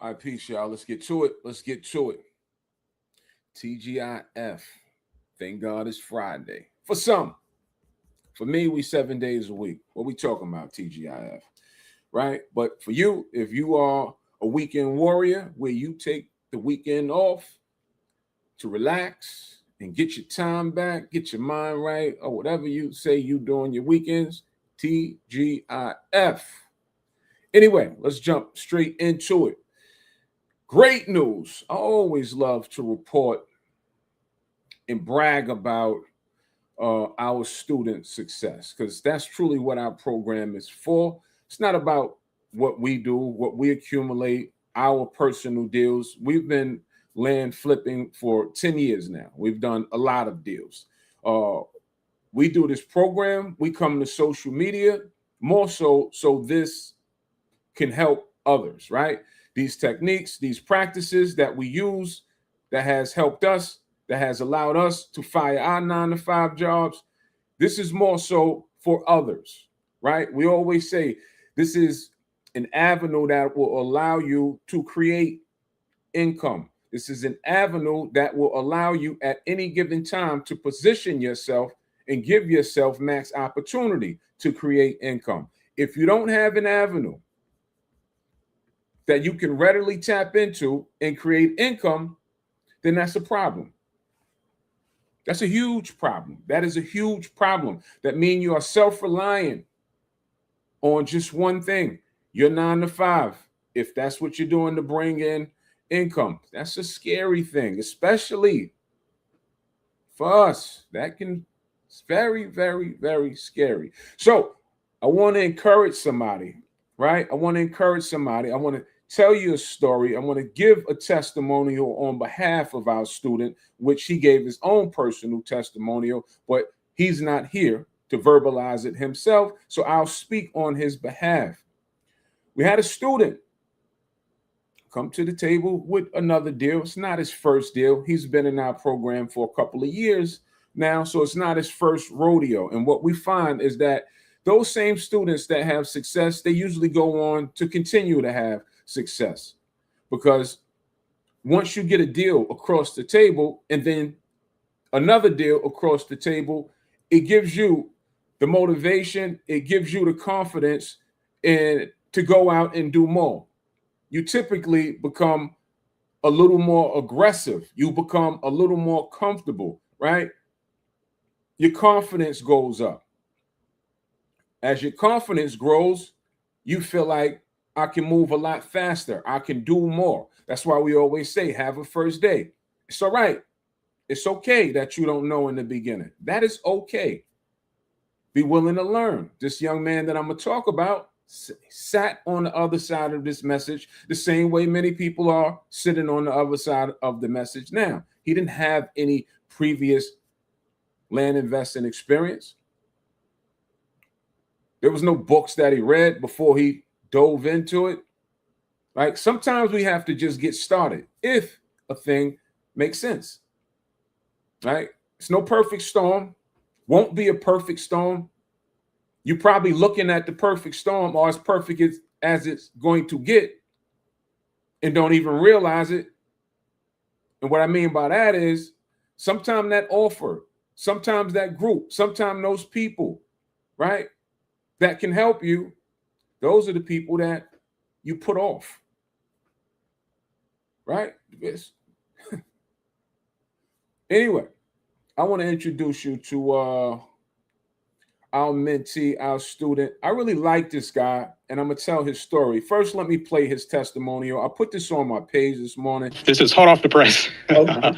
All right, peace, y'all. Let's get to it. Let's get to it. TGIF. Thank God it's Friday. For some. For me, we 7 days a week. What we talking about, TGIF? Right? But for you, if you are a weekend warrior where you take the weekend off to relax and get your time back, get your mind right, or whatever you say you do on your weekends, TGIF. Anyway, let's jump straight into it. Great news. I always love to report and brag about our student success because that's truly what our program is for. It's not about what we do, what we accumulate, our personal deals. We've been land flipping for 10 years now. We've done a lot of deals. We do this program. We come to social media more so this can help others, right? These techniques, these practices that we use that has helped us, that has allowed us to fire our 9-to-5 jobs. This is more so for others, right? We always say this is an avenue that will allow you to create income. This is an avenue that will allow you at any given time to position yourself and give yourself max opportunity to create income. If you don't have an avenue that you can readily tap into and create income, then that's a problem. That's a huge problem. That is a huge problem. That means you are self-reliant on just one thing, your 9-to-5. If that's what you're doing to bring in income, that's a scary thing, especially for us. It's very, very, very scary. So I want to encourage somebody, right? I want to tell you a story. I want to give a testimonial on behalf of our student, which he gave his own personal testimonial, but he's not here to verbalize it himself. So I'll speak on his behalf. We had a student come to the table with another deal. It's not his first deal. He's been in our program for a couple of years now, so it's not his first rodeo. And what we find is that those same students that have success, they usually go on to continue to have success, because once you get a deal across the table and then another deal across the table, it gives you the motivation, it gives you the confidence and to go out and do more. You typically become a little more aggressive. You become a little more comfortable, right? Your confidence goes up. As your confidence grows, you feel like I can move a lot faster. I can do more. That's why we always say, have a first day. It's all right. It's okay that you don't know in the beginning. That is okay. Be willing to learn. This young man that I'm going to talk about sat on the other side of this message the same way many people are sitting on the other side of the message now. He didn't have any previous land investing experience. There was no books that he read before he dove into it. Like sometimes we have to just get started if a thing makes sense. Right? It's no perfect storm. Won't be a perfect storm. You're probably looking at the perfect storm or as perfect as it's going to get and don't even realize it. And what I mean by that is sometimes that offer, sometimes that group, sometimes those people, right, that can help you, those are the people that you put off, right? Anyway, I want to introduce you to our mentee, our student. I really like this guy, and I'm going to tell his story. First, let me play his testimonial. I put this on my page this morning. This is hot off the press. Okay.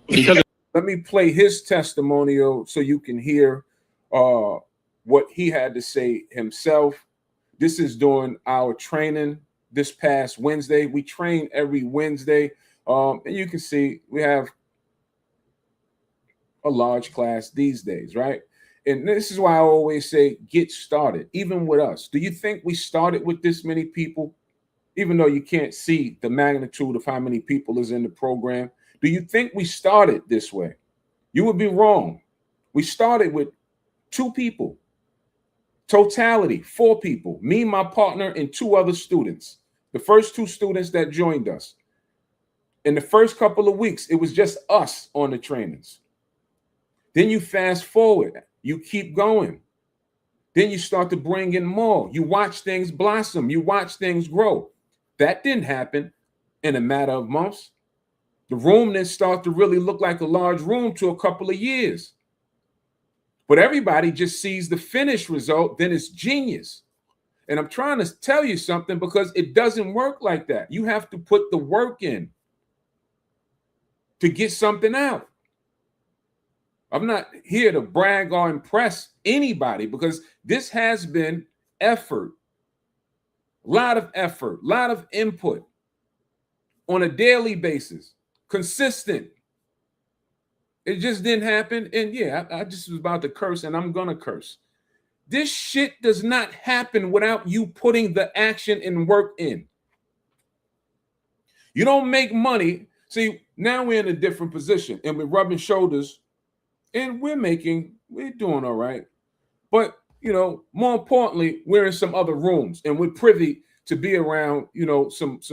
Because let me play his testimonial so you can hear what he had to say himself. This is during our training this past Wednesday. We train every Wednesday, and you can see we have a large class these days, right? And this is why I always say, get started, even with us. Do you think we started with this many people, even though you can't see the magnitude of how many people is in the program? Do you think we started this way? You would be wrong. We started with 2 people, totality, 4 people, me, my partner, and 2 other students. The first 2 students that joined us. In the first couple of weeks, it was just us on the trainings. Then you fast forward, you keep going. Then you start to bring in more. You watch things blossom. You watch things grow. That didn't happen in a matter of months. The room then started to really look like a large room to a couple of years. But everybody just sees the finished result, then it's genius. And I'm trying to tell you something because it doesn't work like that. You have to put the work in to get something out. I'm not here to brag or impress anybody because this has been effort, a lot of effort, a lot of input on a daily basis, consistent. It just didn't happen. And yeah, I just was about to curse and I'm going to curse. This shit does not happen without you putting the action and work in. You don't make money. See, now we're in a different position and we're rubbing shoulders and we're doing all right. But, you know, more importantly, we're in some other rooms and we're privy to be around, you know, some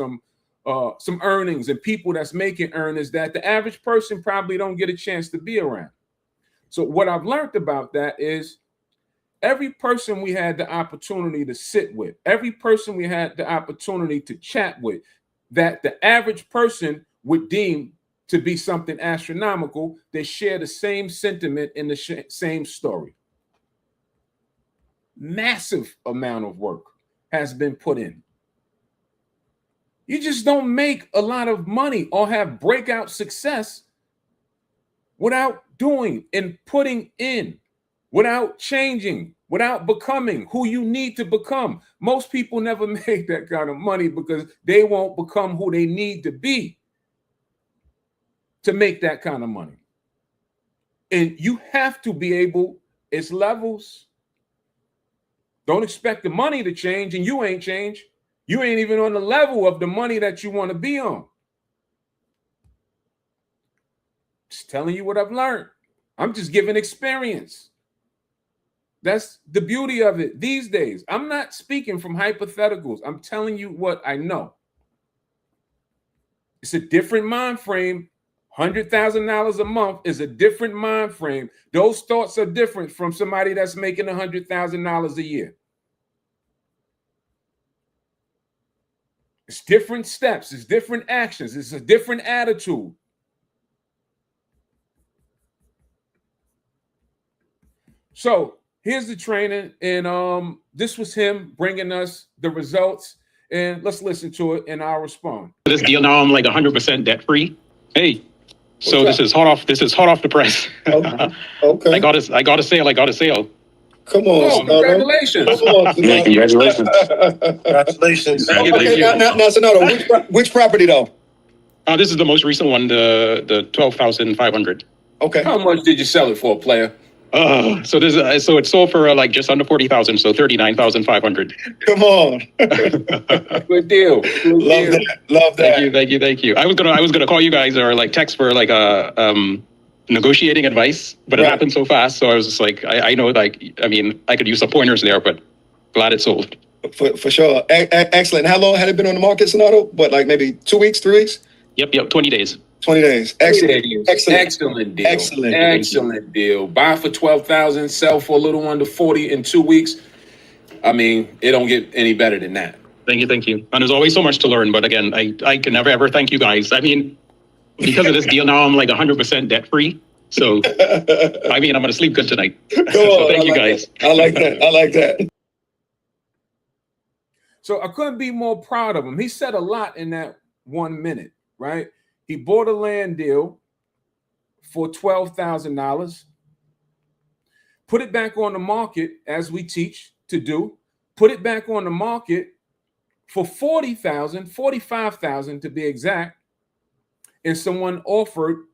earnings and people that's making earnings that the average person probably don't get a chance to be around. So what I've learned about that is every person we had the opportunity to sit with, every person we had the opportunity to chat with, that the average person would deem to be something astronomical, they share the same sentiment in the same story. Massive amount of work has been put in. You just don't make a lot of money or have breakout success without doing and putting in, without changing, without becoming who you need to become. Most people never make that kind of money because they won't become who they need to be to make that kind of money. And you have to be able, it's levels. Don't expect the money to change and you ain't changed. You ain't even on the level of the money that you want to be on. Just telling you what I've learned. I'm just giving experience. That's the beauty of it these days. I'm not speaking from hypotheticals. I'm telling you what I know. It's a different mind frame. $100,000 a month is a different mind frame. Those thoughts are different from somebody that's making $100,000 a year. It's different steps. It's different actions. It's a different attitude. So here's the training, and this was him bringing us the results. And let's listen to it, and I'll respond. This deal now, I'm like 100% debt free. Hey, so this is hot off. This is hot off the press. Okay. I got a sale. Come on, congratulations! Come on, Congratulations! Congratulations! Thank Okay, you. now, Sonato, which property though? This is the most recent one, the 12,500. Okay. How much did you sell it for, player? So it sold for like just under 40,000, so 39,500. Come on. Good deal. Love that. Thank you. I was gonna call you guys or like text for like a negotiating advice, but it happened so fast. So I was just like, I know, like, I mean, I could use some pointers there, but glad it sold. For sure. Excellent. How long had it been on the market, Sonato? What, like maybe 2 weeks, 3 weeks? Yep, 20 days. 20 days. Excellent. Excellent deal. Excellent deal. Buy for 12,000, sell for a little under 40 in 2 weeks. I mean, it don't get any better than that. Thank you. And there's always so much to learn. But again, I can never ever thank you guys. I mean, because of this deal now, I'm like 100% debt free. So I mean, I'm gonna sleep good tonight. So thank you guys. I like that. So I couldn't be more proud of him. He said a lot in that 1 minute, right? He bought a land deal for $12,000, put it back on the market as we teach to do, put it back on the market for $40,000, $45,000 to be exact, and someone offered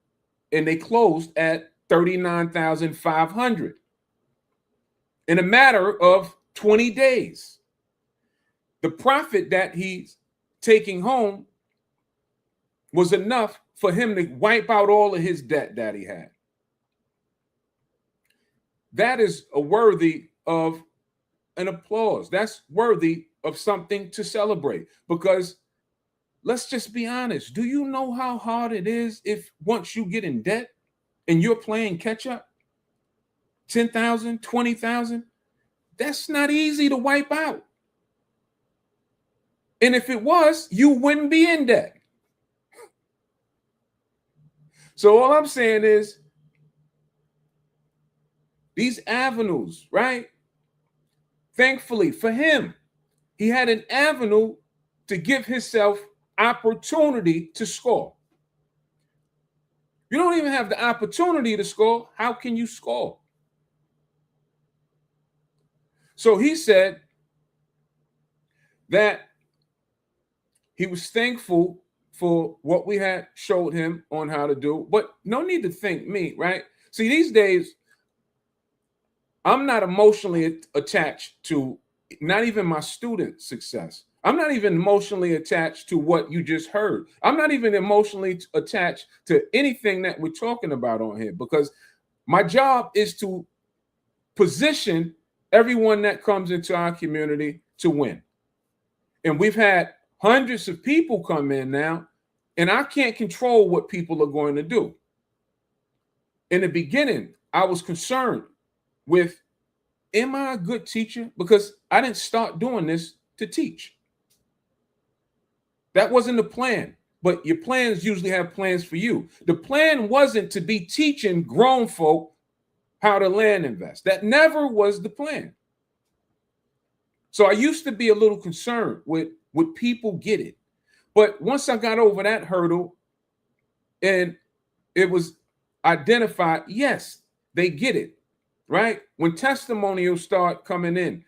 and they closed at $39,500 in a matter of 20 days. The profit that he's taking home was enough for him to wipe out all of his debt that he had. That is worthy of an applause. That's worthy of something to celebrate. Because let's just be honest. Do you know how hard it is if once you get in debt and you're playing catch up? 10,000, 20,000? That's not easy to wipe out. And if it was, you wouldn't be in debt. So all I'm saying is these avenues, right? Thankfully for him, he had an avenue to give himself opportunity to score. You don't even have the opportunity to score. How can you score? So he said that he was thankful for what we had showed him on how to do, but no need to thank me, right? See, these days, I'm not emotionally attached to not even my student success. I'm not even emotionally attached to what you just heard. I'm not even emotionally attached to anything that we're talking about on here, because my job is to position everyone that comes into our community to win. And we've had hundreds of people come in now, and I can't control what people are going to do. In the beginning, I was concerned with, am I a good teacher? Because I didn't start doing this to teach. That wasn't the plan, but your plans usually have plans for you. The plan wasn't to be teaching grown folk how to land invest. That never was the plan. So I used to be a little concerned with would people get it? But once I got over that hurdle and it was identified, yes, they get it, right? When testimonials start coming in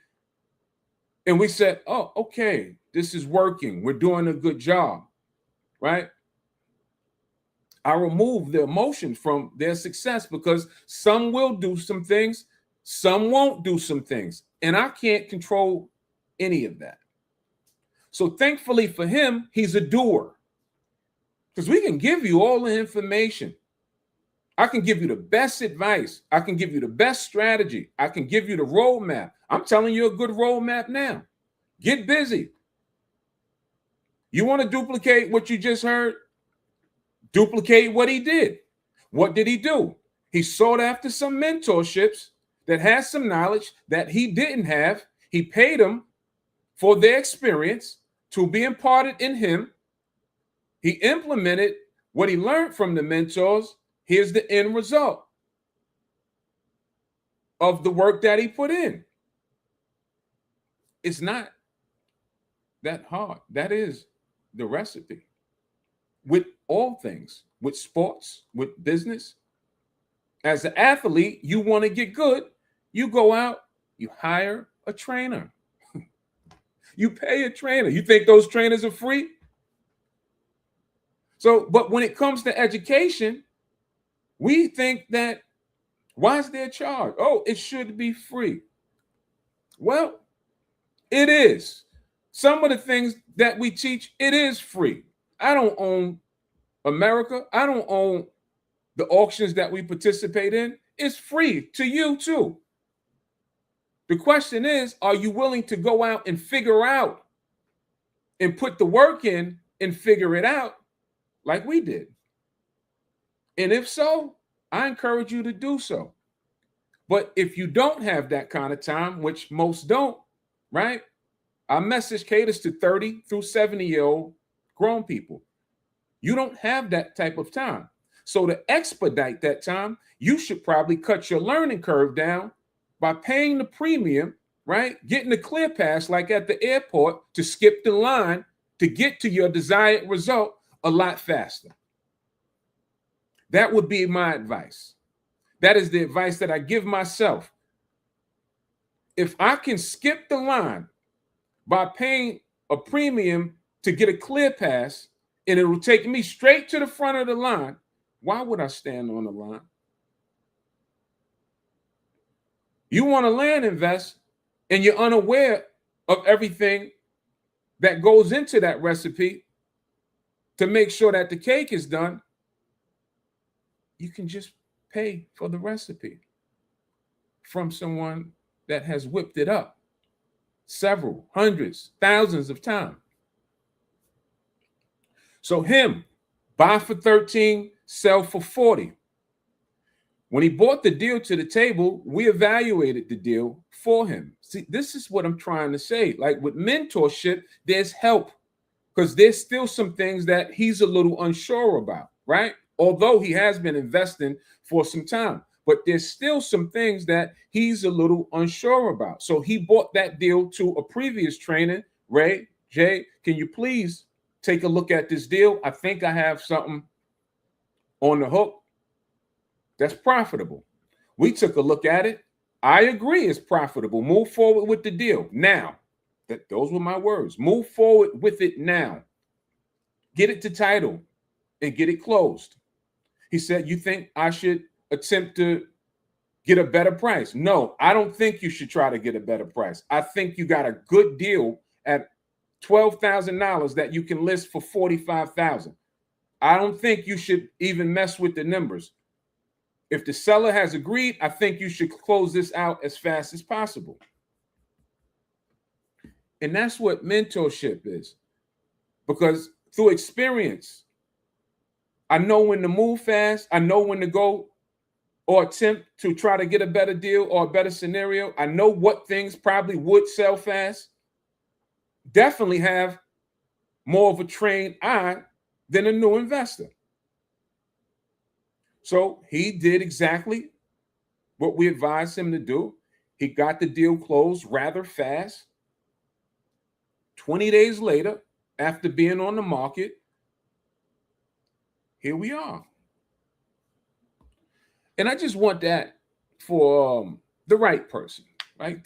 and we said, oh, okay, this is working. We're doing a good job, right? I removed the emotion from their success, because some will do some things, some won't do some things, and I can't control any of that. So thankfully for him, he's a doer, because we can give you all the information. I can give you the best advice. I can give you the best strategy. I can give you the roadmap. I'm telling you a good roadmap now. Get busy. You want to duplicate what you just heard? Duplicate what he did. What did he do? He sought after some mentorships that has some knowledge that he didn't have. He paid them for their experience to be imparted in him. He implemented what he learned from the mentors. Here's the end result of the work that he put in. It's not that hard. That is the recipe. With all things, with sports, with business. As an athlete, you want to get good. You go out, you hire a trainer. You pay a trainer. You think those trainers are free? So, but when it comes to education, we think that, why is there a charge? Oh, it should be free. Well, it is. Some of the things that we teach, it is free. I don't own America. I don't own the auctions that we participate in. It's free to you too. The question is, are you willing to go out and figure out and put the work in and figure it out like we did? And if so, I encourage you to do so. But if you don't have that kind of time, which most don't, right? Our message caters to 30 through 70-year-old grown people. You don't have that type of time. So to expedite that time, you should probably cut your learning curve down by paying the premium, right? Getting the clear pass like at the airport to skip the line to get to your desired result a lot faster. That would be my advice. That is the advice that I give myself. If I can skip the line by paying a premium to get a clear pass, and it will take me straight to the front of the line, why would I stand on the line? You want to land invest, and you're unaware of everything that goes into that recipe to make sure that the cake is done. You can just pay for the recipe from someone that has whipped it up. several hundreds, thousands of times. So him, buy for 13, sell for 40. When he brought the deal to the table, we evaluated the deal for him. See, this is what I'm trying to say. Like with mentorship, there's help because there's still some things that he's a little unsure about, right? Although he has been investing for some time, but there's still some things that he's a little unsure about. So he bought that deal to a previous trainer. Ray, Jay, can you please take a look at this deal? I think I have something on the hook that's profitable. We took a look at it. I agree it's profitable. Move forward with the deal now. Those were my words. Move forward with it now. Get it to title and get it closed. He said, you think I should attempt to get a better price? No, I don't think you should try to get a better price. I think you got a good deal at $12,000 that you can list for $45,000. I don't think you should even mess with the numbers. If the seller has agreed, I think you should close this out as fast as possible. And that's what mentorship is. Because through experience, I know when to move fast. I know when to go or attempt to try to get a better deal or a better scenario. I know what things probably would sell fast. Definitely have more of a trained eye than a new investor. So he did exactly what we advised him to do. He got the deal closed rather fast. 20 days later, after being on the market, here we are. And I just want that for the right person, right?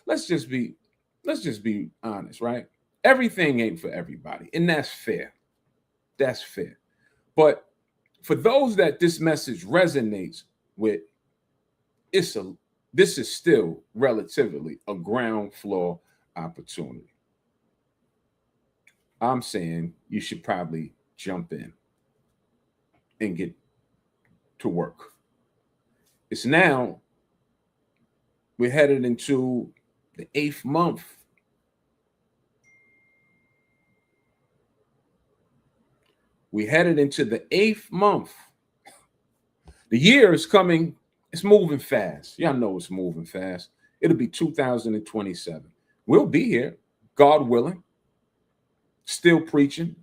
Let's just be honest, right? Everything ain't for everybody, and that's fair. That's fair. But for those that this message resonates with, this is still relatively a ground floor opportunity. I'm saying you should probably jump in and get to work. It's now, we're headed into the 8th month. We headed into the 8th month. The year is coming. It's moving fast. Y'all know it's moving fast. It'll be 2027. We'll be here, God willing, still preaching,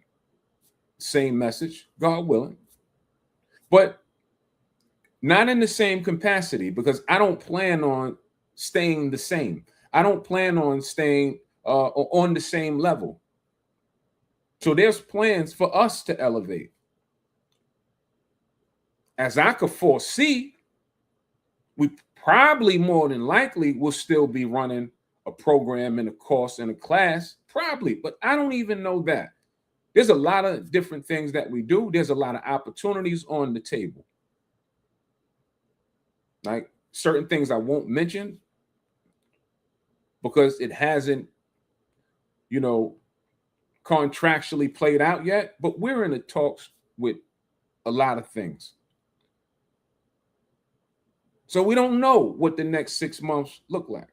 same message, God willing. But not in the same capacity, because I don't plan on staying the same. I don't plan on staying on the same level. So there's plans for us to elevate. As I could foresee, we probably more than likely will still be running a program and a course and a class, probably, but I don't even know that. There's a lot of different things that we do. There's a lot of opportunities on the table. Like certain things I won't mention because it hasn't, contractually played out yet, but we're in the talks with a lot of things. So we don't know what the next 6 months look like.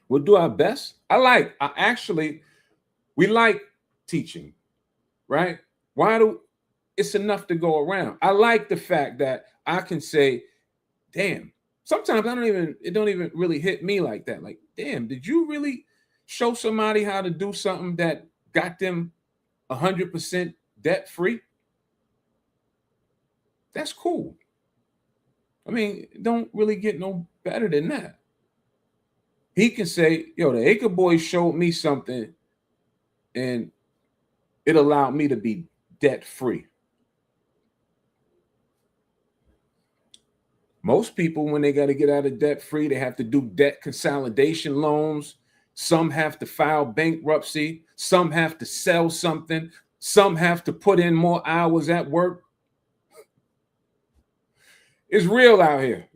We'll do our best. We like teaching, right? It's enough to go around. I like the fact that I can say, damn, sometimes it don't even really hit me like that. Like, damn, did you really show somebody how to do something that got them 100% debt free? That's cool. Don't really get no better than that. He can say, yo, the Acre Boy showed me something and it allowed me to be debt free. Most people, when they got to get out of debt free, they have to do debt consolidation loans. Some have to file bankruptcy. Some have to sell something. Some have to put in more hours at work. It's real out here.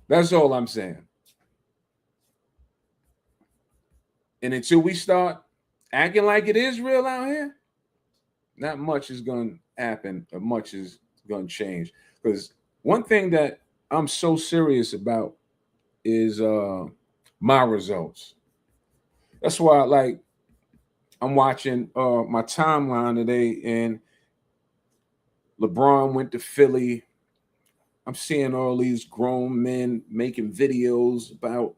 That's all I'm saying. And until we start acting like it is real out here, not much is going to happen or much is going to change. Because one thing that I'm so serious about is my results. That's why, like, I'm watching my timeline today, and LeBron went to Philly. I'm seeing all these grown men making videos about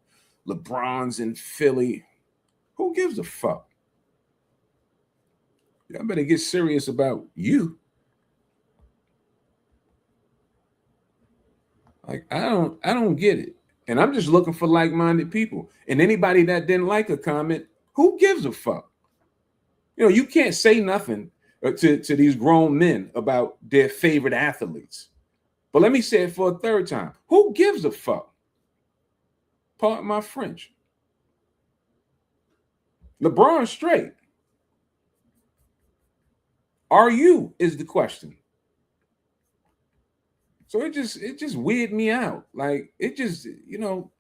LeBron's in Philly. Who gives a fuck? Y'all better get serious about you. Like, I don't get it. And I'm just looking for like-minded people. And anybody that didn't like a comment, who gives a fuck? You know, you can't say nothing to these grown men about their favorite athletes. But let me say it for a third time. Who gives a fuck? Pardon my French. LeBron straight. Are you is the question. So it just weirded me out. Like, it just, you know,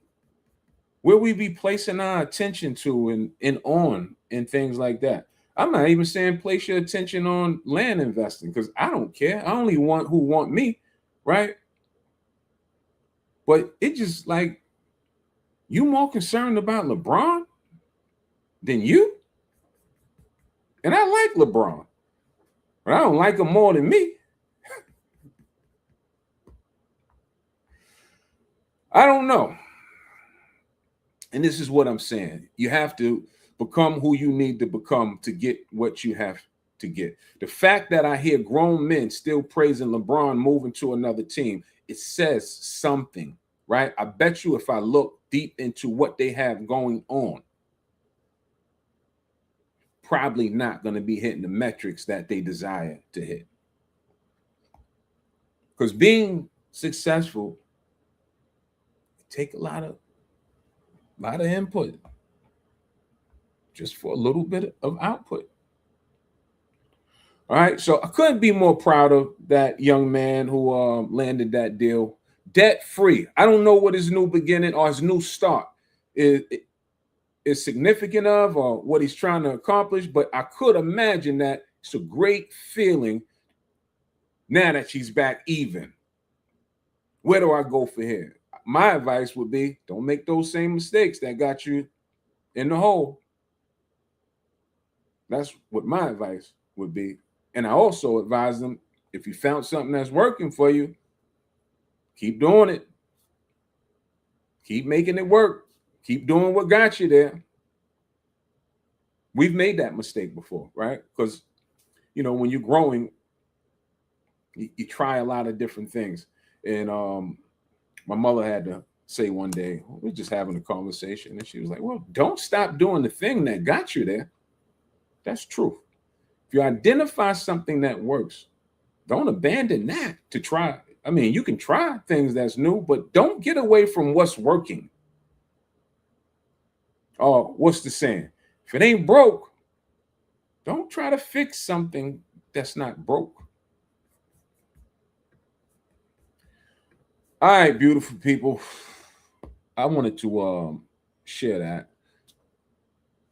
where we be placing our attention to and on and things like that. I'm not even saying place your attention on land investing, because I don't care. I only want who want me, right? But it just like, you more concerned about LeBron than you? And I like LeBron, but I don't like him more than me. I don't know. And this is what I'm saying. You have to become who you need to become to get what you have to get. The fact that I hear grown men still praising LeBron moving to another team, it says something, right? I bet you if I look deep into what they have going on, probably not going to be hitting the metrics that they desire to hit. Because being successful take a lot of input just for a little bit of output. All right, so I couldn't be more proud of that young man who landed that deal debt free. I don't know what his new beginning or his new start is significant of, or what he's trying to accomplish, but I could imagine that it's a great feeling now that she's back even. Where do I go for here? My advice would be, don't make those same mistakes that got you in the hole. That's what my advice would be. And I also advise them, if you found something that's working for you, keep doing it. Keep making it work. Keep doing what got you there. We've made that mistake before, right? Because, you know, when you're growing, you try a lot of different things. And my mother had to say one day, we were just having a conversation, and she was like, well, don't stop doing the thing that got you there. That's true. If you identify something that works, don't abandon that to try. I mean, you can try things that's new, but don't get away from what's working. Oh, what's the saying? If it ain't broke, don't try to fix something that's not broke. All right, beautiful people. I wanted to share that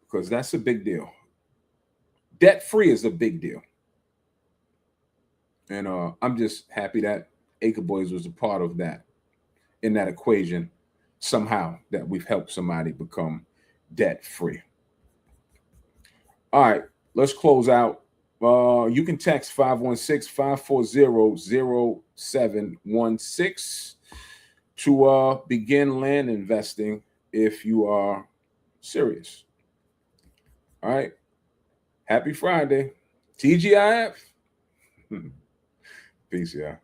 because that's a big deal. Debt free is a big deal. And I'm just happy that Acre Boys was a part of that, in that equation, somehow, that we've helped somebody become debt free. All right, let's close out. You can text 516-540-0716 to begin land investing if you are serious. All right. Happy Friday. TGIF. Peace, y'all.